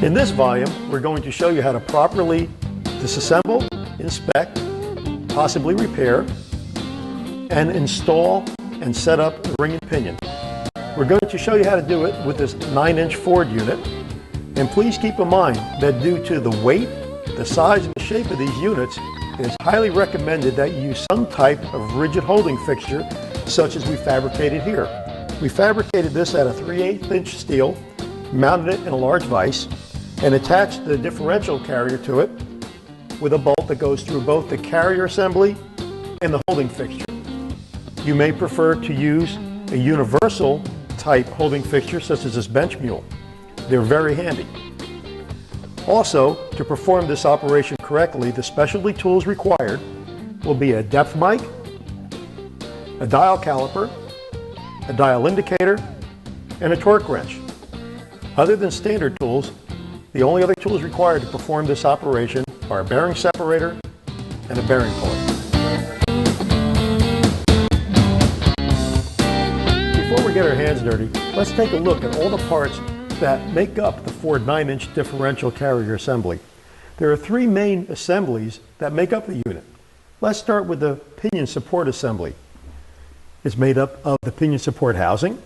In this volume, we're going to show you how to properly disassemble, inspect, possibly repair, and install and set up the ring and pinion. We're going to show you how to do it with this 9-inch Ford unit. And please keep in mind that due to the weight, the size, and the shape of these units, it is highly recommended that you use some type of rigid holding fixture, such as we fabricated here. We fabricated this out of 3/8-inch steel, mounted it in a large vise, and attached the differential carrier to it with a bolt that goes through both the carrier assembly and the holding fixture. You may prefer to use a universal type holding fixture such as this bench mule. They're very handy. Also, to perform this operation correctly, the specialty tools required will be a depth mic, a dial caliper, a dial indicator, and a torque wrench. Other than standard tools, the only other tools required to perform this operation are a bearing separator and a bearing pulley. Before we get our hands dirty, let's take a look at all the parts that make up the Ford 9-inch differential carrier assembly. There are three main assemblies that make up the unit. Let's start with the pinion support assembly. It's made up of the pinion support housing,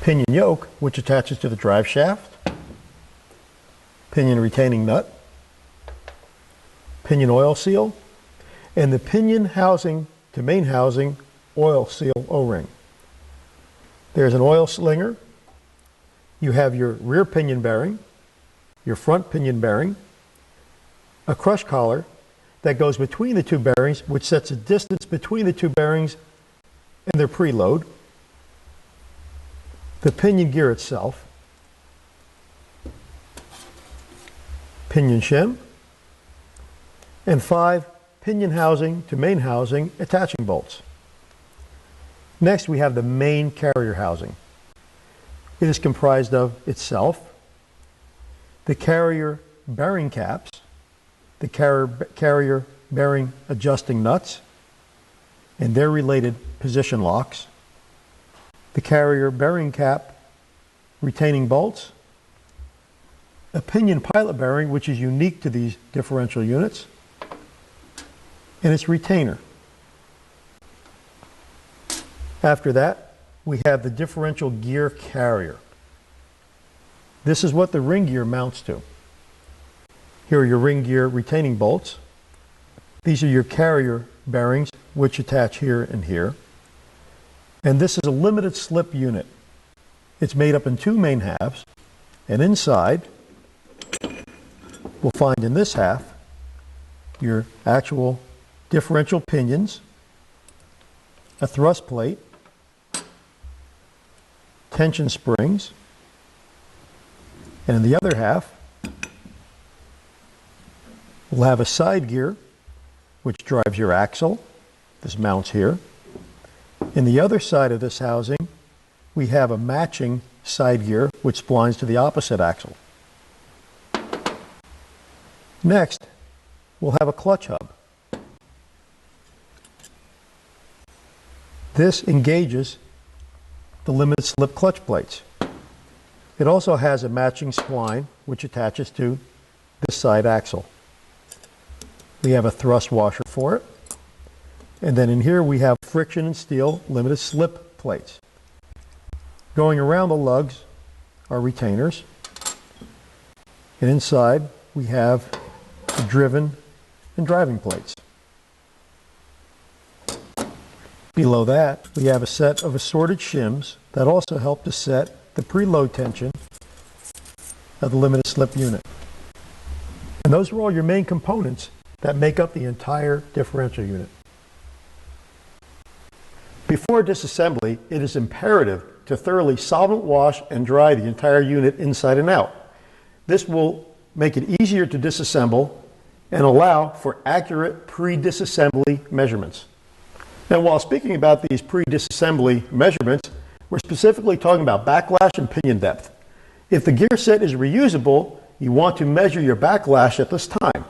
pinion yoke, which attaches to the drive shaft, pinion retaining nut, pinion oil seal, and the pinion housing to main housing oil seal O-ring. There's an oil slinger. You have your rear pinion bearing, your front pinion bearing, a crush collar that goes between the two bearings, which sets a distance between the two bearings and their preload, the pinion gear itself, pinion shim, and 5 pinion housing to main housing attaching bolts. Next, we have the main carrier housing. It is comprised of itself, the carrier bearing caps, the carrier bearing adjusting nuts and their related position locks, the carrier bearing cap retaining bolts, a pinion pilot bearing, which is unique to these differential units, and its retainer. After that, we have the differential gear carrier. This is what the ring gear mounts to. Here are your ring gear retaining bolts. These are your carrier bearings, which attach here and here. And this is a limited slip unit. It's made up in 2 main halves, and inside we'll find in this half your actual differential pinions, a thrust plate, tension springs, and in the other half we'll have a side gear which drives your axle. This mounts here. In the other side of this housing we have a matching side gear which splines to the opposite axle. Next, we'll have a clutch hub. This engages the limited slip clutch plates. It also has a matching spline which attaches to this side axle. We have a thrust washer for it. And then in here we have friction and steel limited slip plates. Going around the lugs are retainers. And inside we have the driven and driving plates. Below that we have a set of assorted shims that also help to set the preload tension of the limited slip unit. And those are all your main components that make up the entire differential unit. Before disassembly, it is imperative to thoroughly solvent wash and dry the entire unit inside and out. This will make it easier to disassemble and allow for accurate pre-disassembly measurements. Now, while speaking about these pre-disassembly measurements, we're specifically talking about backlash and pinion depth. If the gear set is reusable, you want to measure your backlash at this time.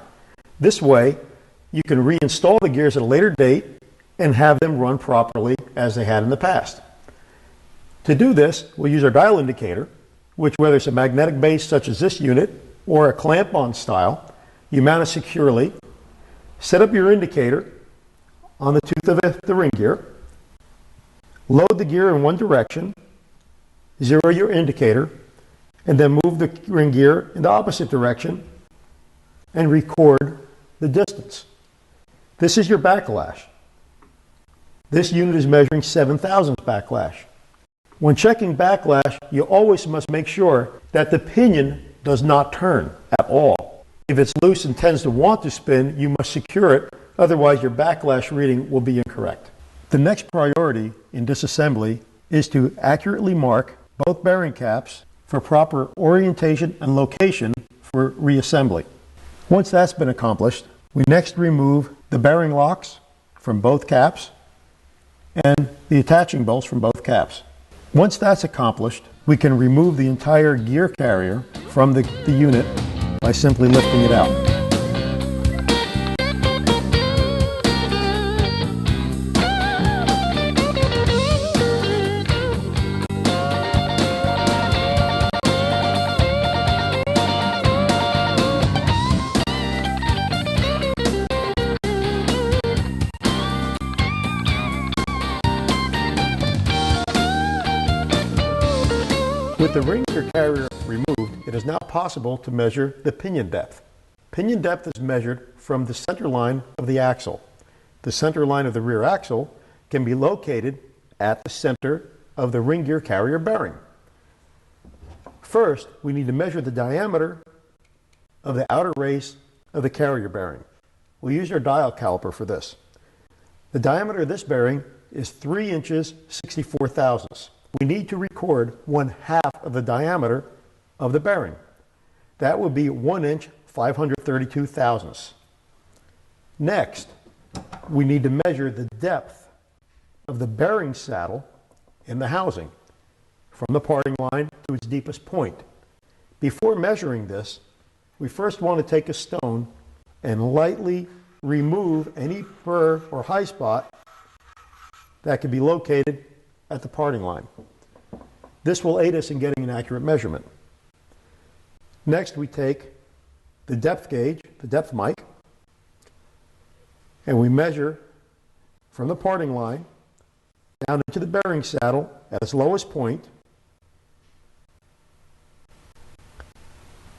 This way, you can reinstall the gears at a later date and have them run properly as they had in the past. To do this, we'll use our dial indicator, which, whether it's a magnetic base such as this unit or a clamp-on style, you mount it securely, set up your indicator on the tooth of the ring gear, load the gear in one direction, zero your indicator, and then move the ring gear in the opposite direction and record the distance. This is your backlash. This unit is measuring 7 thousandths backlash. When checking backlash, you always must make sure that the pinion does not turn at all. If it's loose and tends to want to spin, you must secure it, otherwise your backlash reading will be incorrect. The next priority in disassembly is to accurately mark both bearing caps for proper orientation and location for reassembly. Once that's been accomplished, we next remove the bearing locks from both caps and the attaching bolts from both caps. Once that's accomplished, we can remove the entire gear carrier from the unit by simply lifting it out. With the ring gear carrier removed, it is now possible to measure the pinion depth. Pinion depth is measured from the center line of the axle. The center line of the rear axle can be located at the center of the ring gear carrier bearing. First, we need to measure the diameter of the outer race of the carrier bearing. We'll use our dial caliper for this. The diameter of this bearing is 3 inches 64 thousandths. We need to record 1/2 of the diameter of the bearing. That would be 1 inch 532 thousandths. Next, we need to measure the depth of the bearing saddle in the housing from the parting line to its deepest point. Before measuring this, we first want to take a stone and lightly remove any burr or high spot that could be located at the parting line. This will aid us in getting an accurate measurement. Next, we take the depth gauge, the depth mic, and we measure from the parting line down into the bearing saddle at its lowest point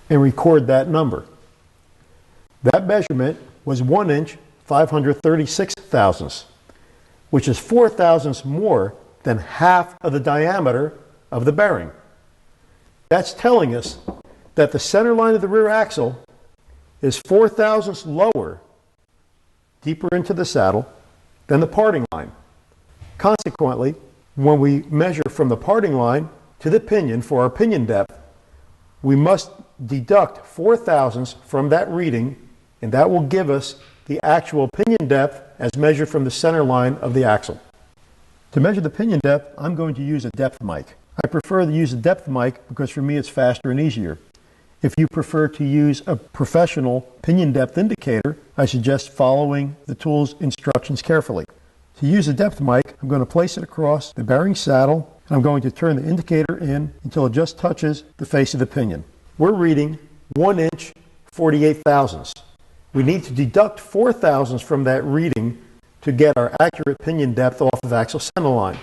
and record that number. That measurement was 1 inch 536 thousandths, which is 4 thousandths more than half of the diameter of the bearing. That's telling us that the center line of the rear axle is 4 thousandths lower, deeper into the saddle, than the parting line. Consequently, when we measure from the parting line to the pinion for our pinion depth, we must deduct 4 thousandths from that reading, and that will give us the actual pinion depth as measured from the center line of the axle. To measure the pinion depth, I'm going to use a depth mic. I prefer to use a depth mic because for me it's faster and easier. If you prefer to use a professional pinion depth indicator, I suggest following the tool's instructions carefully. To use a depth mic, I'm going to place it across the bearing saddle, and I'm going to turn the indicator in until it just touches the face of the pinion. We're reading 1 inch 48 thousandths. We need to deduct 4 thousandths from that reading to get our accurate pinion depth off of axle center line.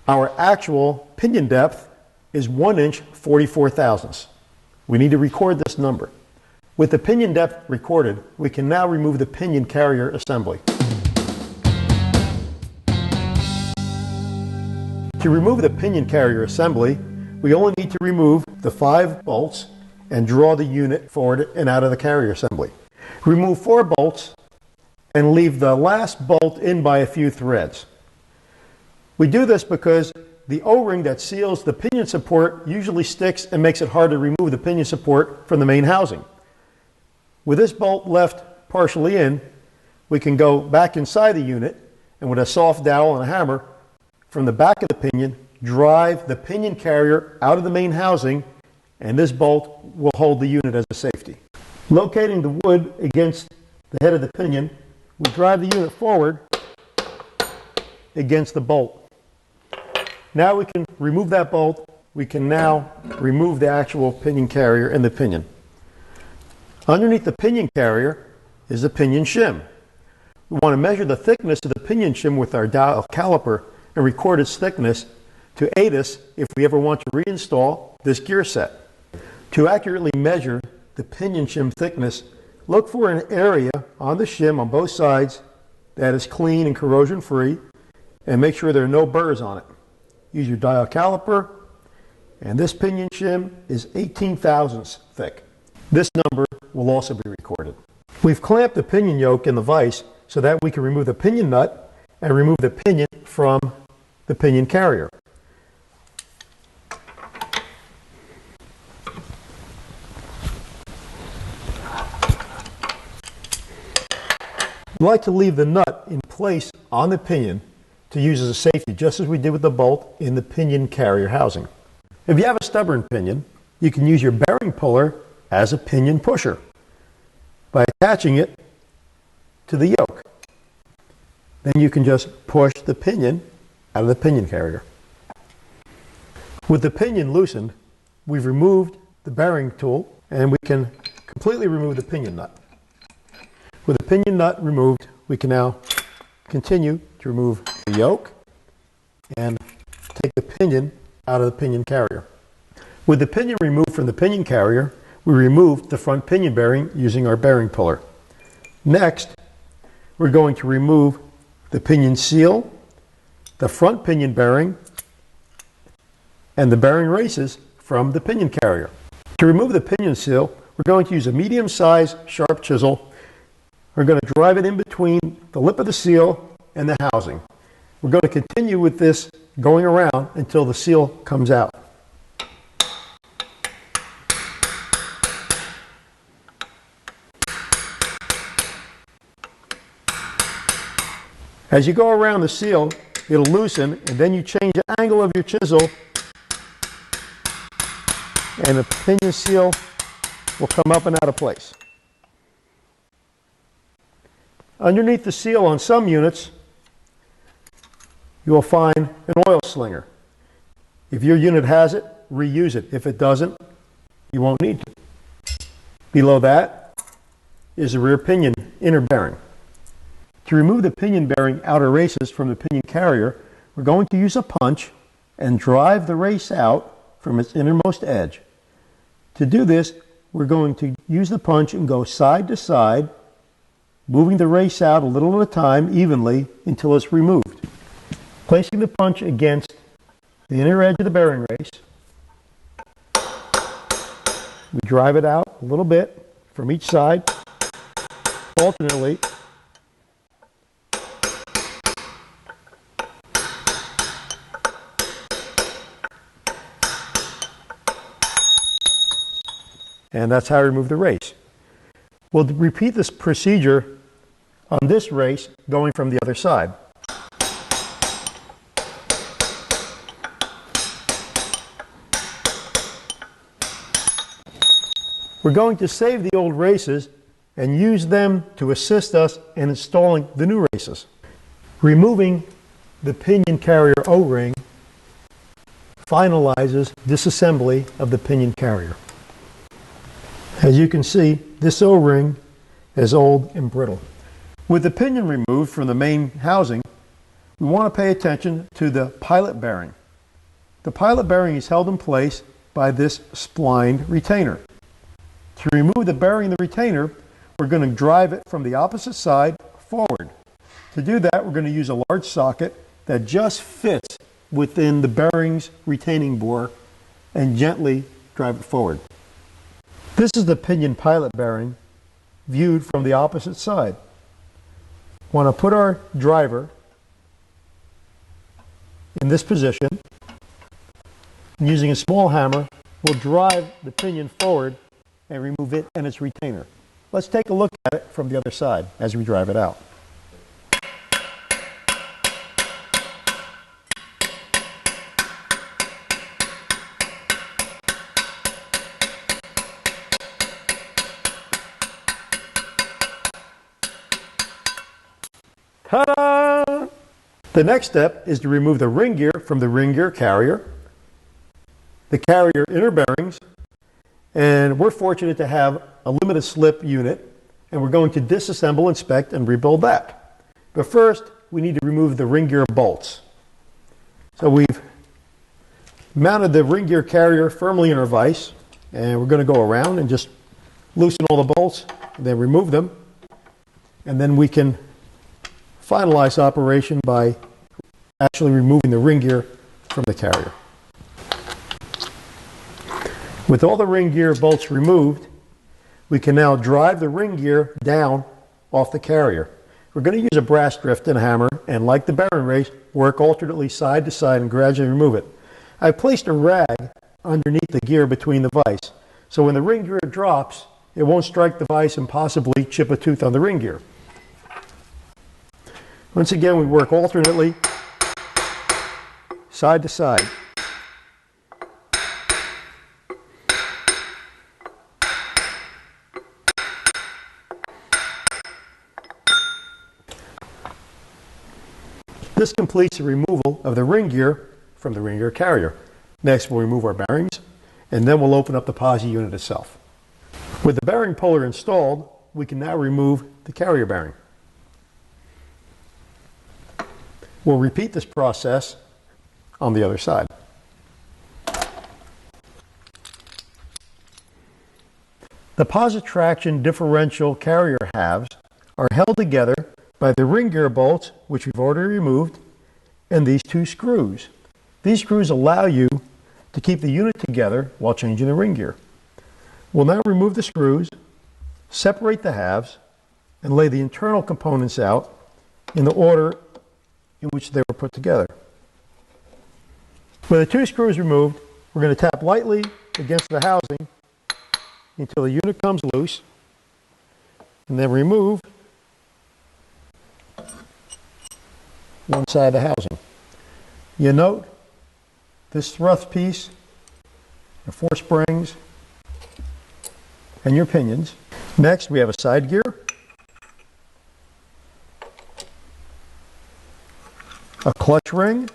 Our actual pinion depth is 1 inch 44 thousandths. We need to record this number. With the pinion depth recorded, we can now remove the pinion carrier assembly. To remove the pinion carrier assembly, we only need to remove the 5 bolts and draw the unit forward and out of the carrier assembly. Remove 4 bolts and leave the last bolt in by a few threads. We do this because the O-ring that seals the pinion support usually sticks and makes it hard to remove the pinion support from the main housing. With this bolt left partially in, we can go back inside the unit and with a soft dowel and a hammer from the back of the pinion, drive the pinion carrier out of the main housing, and this bolt will hold the unit as a safety. Locating the wood against the head of the pinion, we drive the unit forward against the bolt. Now we can remove that bolt. We can now remove the actual pinion carrier and the pinion. Underneath the pinion carrier is the pinion shim. We want to measure the thickness of the pinion shim with our dial caliper and record its thickness to aid us if we ever want to reinstall this gear set. To accurately measure the pinion shim thickness, look for an area on the shim on both sides that is clean and corrosion free, and make sure there are no burrs on it. Use your dial caliper, and this pinion shim is 18 thousandths thick. This number will also be recorded. We've clamped the pinion yoke in the vise so that we can remove the pinion nut and remove the pinion from the pinion carrier. We like to leave the nut in place on the pinion to use as a safety, just as we did with the bolt in the pinion carrier housing. If you have a stubborn pinion, you can use your bearing puller as a pinion pusher by attaching it to the yoke. Then you can just push the pinion out of the pinion carrier. With the pinion loosened, we've removed the bearing tool and we can completely remove the pinion nut. With the pinion nut removed, we can now continue to remove the yoke and take the pinion out of the pinion carrier. With the pinion removed from the pinion carrier, we removed the front pinion bearing using our bearing puller. Next, we're going to remove the pinion seal, the front pinion bearing, and the bearing races from the pinion carrier. To remove the pinion seal, we're going to use a medium-sized sharp chisel. We're going to drive it in between the lip of the seal and the housing. We're going to continue with this going around until the seal comes out. As you go around the seal, it'll loosen, and then you change the angle of your chisel, and the pinion seal will come up and out of place. Underneath the seal on some units, you will find an oil slinger. If your unit has it, reuse it. If it doesn't, you won't need to. Below that is the rear pinion inner bearing. To remove the pinion bearing outer races from the pinion carrier, we're going to use a punch and drive the race out from its innermost edge. To do this, we're going to use the punch and go side to side, moving the race out a little at a time evenly until it's removed. Placing the punch against the inner edge of the bearing race, we drive it out a little bit from each side, alternately. And that's how I remove the race. We'll repeat this procedure on this race going from the other side. We're going to save the old races and use them to assist us in installing the new races. Removing the pinion carrier O-ring finalizes disassembly of the pinion carrier. As you can see, this O-ring is old and brittle. With the pinion removed from the main housing, we want to pay attention to the pilot bearing. The pilot bearing is held in place by this splined retainer. To remove the bearing of the retainer, we're going to drive it from the opposite side forward. To do that, we're going to use a large socket that just fits within the bearing's retaining bore and gently drive it forward. This is the pinion pilot bearing viewed from the opposite side. Want to put our driver in this position, and using a small hammer, we'll drive the pinion forward and remove it and its retainer. Let's take a look at it from the other side as we drive it out. Ta-da! The next step is to remove the ring gear from the ring gear carrier, the carrier inner bearings, and we're fortunate to have a limited slip unit, and we're going to disassemble, inspect, and rebuild that. But first, we need to remove the ring gear bolts. So we've mounted the ring gear carrier firmly in our vise, and we're going to go around and just loosen all the bolts, and then remove them, and then we can finalize operation by actually removing the ring gear from the carrier. With all the ring gear bolts removed, we can now drive the ring gear down off the carrier. We're going to use a brass drift and a hammer, and like the bearing race, work alternately side to side and gradually remove it. I placed a rag underneath the gear between the vise, so when the ring gear drops, it won't strike the vise and possibly chip a tooth on the ring gear. Once again, we work alternately, side to side. This completes the removal of the ring gear from the ring gear carrier. Next, we'll remove our bearings, and then we'll open up the posi unit itself. With the bearing puller installed, we can now remove the carrier bearing. We'll repeat this process on the other side. The positive traction differential carrier halves are held together by the ring gear bolts, which we've already removed, and these two screws. These screws allow you to keep the unit together while changing the ring gear. We'll now remove the screws, separate the halves, and lay the internal components out in the order in which they were put together. With the two screws removed, we're going to tap lightly against the housing until the unit comes loose, and then remove one side of the housing. You note this thrust piece, the 4 springs, and your pinions. Next, we have a side gear, a clutch ring,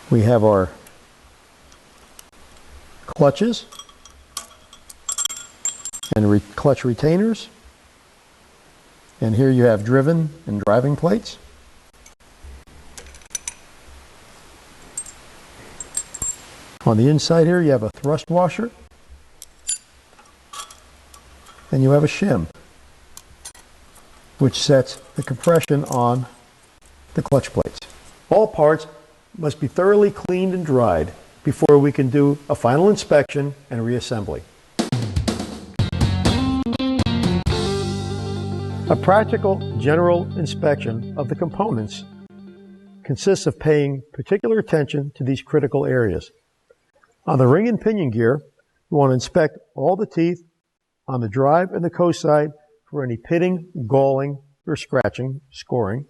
we have our clutches and clutch retainers, and here you have driven and driving plates. On the inside here you have a thrust washer, and you have a shim which sets the compression on the clutch plates. All parts must be thoroughly cleaned and dried before we can do a final inspection and reassembly. A practical general inspection of the components consists of paying particular attention to these critical areas. On the ring and pinion gear, we want to inspect all the teeth on the drive and the coast side for any pitting, galling, or scratching, scoring,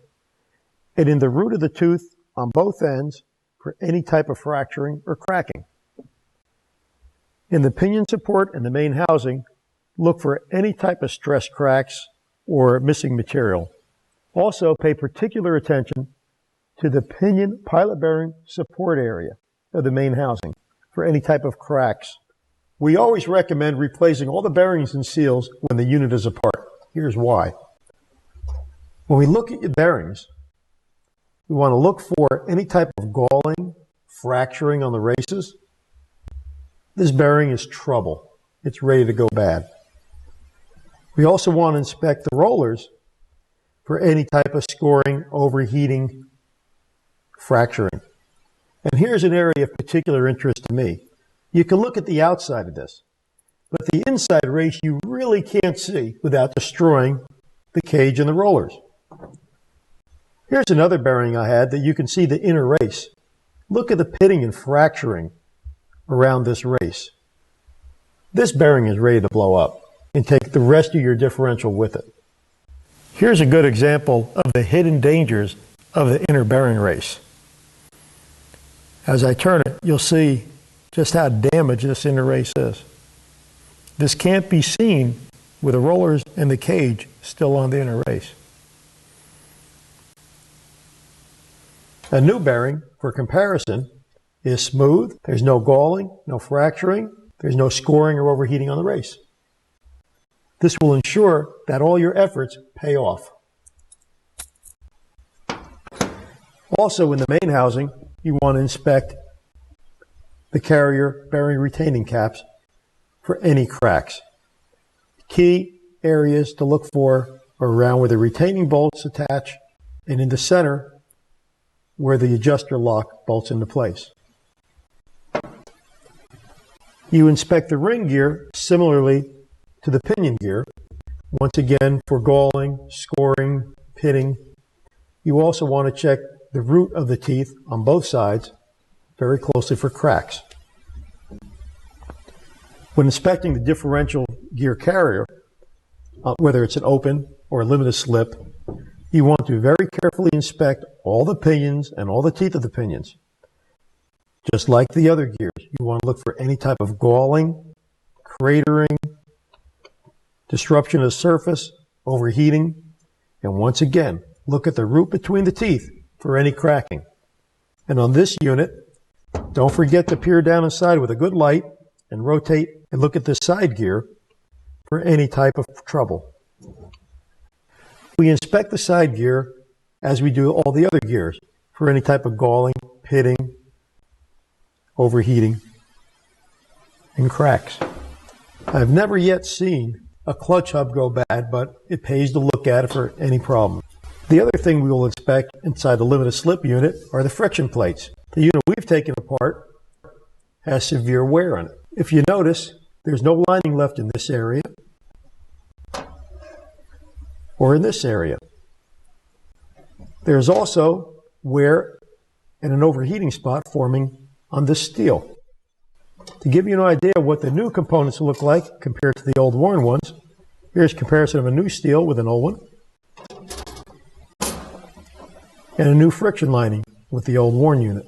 and in the root of the tooth on both ends for any type of fracturing or cracking. In the pinion support and the main housing, look for any type of stress cracks or missing material. Also, pay particular attention to the pinion pilot bearing support area of the main housing for any type of cracks. We always recommend replacing all the bearings and seals when the unit is apart. Here's why. When we look at your bearings, we want to look for any type of galling, fracturing on the races. This bearing is trouble. It's ready to go bad. We also want to inspect the rollers for any type of scoring, overheating, fracturing. And here's an area of particular interest to me. You can look at the outside of this, but the inside race you really can't see without destroying the cage and the rollers. Here's another bearing I had that you can see the inner race. Look at the pitting and fracturing around this race. This bearing is ready to blow up and take the rest of your differential with it. Here's a good example of the hidden dangers of the inner bearing race. As I turn it, you'll see just how damaged this inner race is. This can't be seen with the rollers and the cage still on the inner race. A new bearing, for comparison, is smooth. There's no galling, no fracturing. There's no scoring or overheating on the race. This will ensure that all your efforts pay off. Also, in the main housing, you want to inspect the carrier bearing retaining caps for any cracks. Key areas to look for are around where the retaining bolts attach and in the center where the adjuster lock bolts into place. You inspect the ring gear similarly to the pinion gear, once again for galling, scoring, pitting. You also want to check the root of the teeth on both sides very closely for cracks. When inspecting the differential gear carrier, whether it's an open or a limited slip, you want to very carefully inspect all the pinions and all the teeth of the pinions. Just like the other gears, you want to look for any type of galling, cratering, disruption of the surface, overheating, and once again, look at the root between the teeth for any cracking. And on this unit, don't forget to peer down inside with a good light and rotate and look at the side gear for any type of trouble. We inspect the side gear as we do all the other gears for any type of galling, pitting, overheating, and cracks. I've never yet seen a clutch hub go bad, but it pays to look at it for any problem. The other thing we will inspect inside the limited slip unit are the friction plates. The unit we've taken apart has severe wear on it. If you notice, there's no lining left in this area or in this area. There's also wear and an overheating spot forming on this steel. To give you an idea of what the new components look like compared to the old worn ones, here's a comparison of a new steel with an old one, and a new friction lining with the old worn unit.